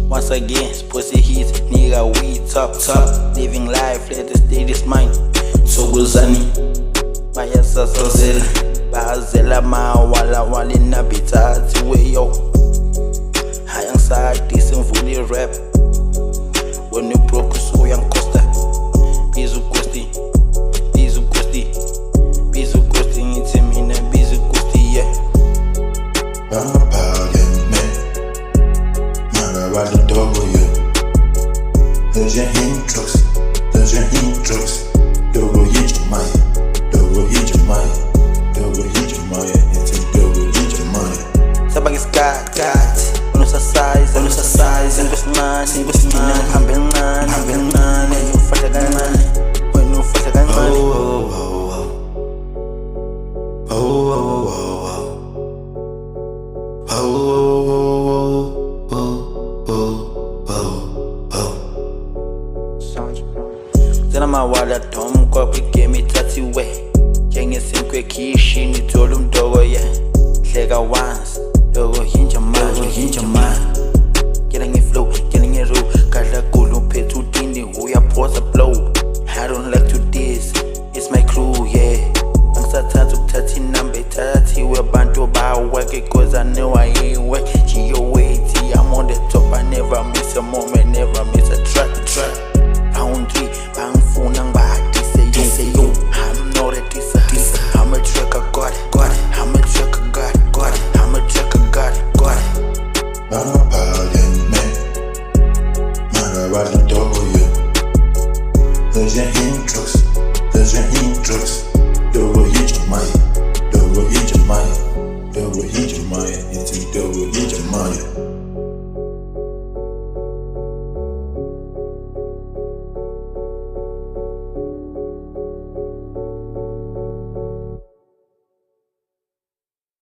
Once again, pussy hit, nigga, we top. Living life, let the state is mine. Soguzani, maya sasazela, bazela mawala wali nabitati weyo. Hayang sati simfuli rap. When you broke so young costa, bizu kosti, it's a mina bizu kosti, yeah. There's your hand drugs, double hit your Maya, it's a double hit your Maya. Sabag is cat, ano sa size, Ingos man, hambel man, when you fatagan man, Zena mawala tom kwa pigemi tati we Jenge sinkwe kishi ni tolum dogo ye Lega once, dogo hinja man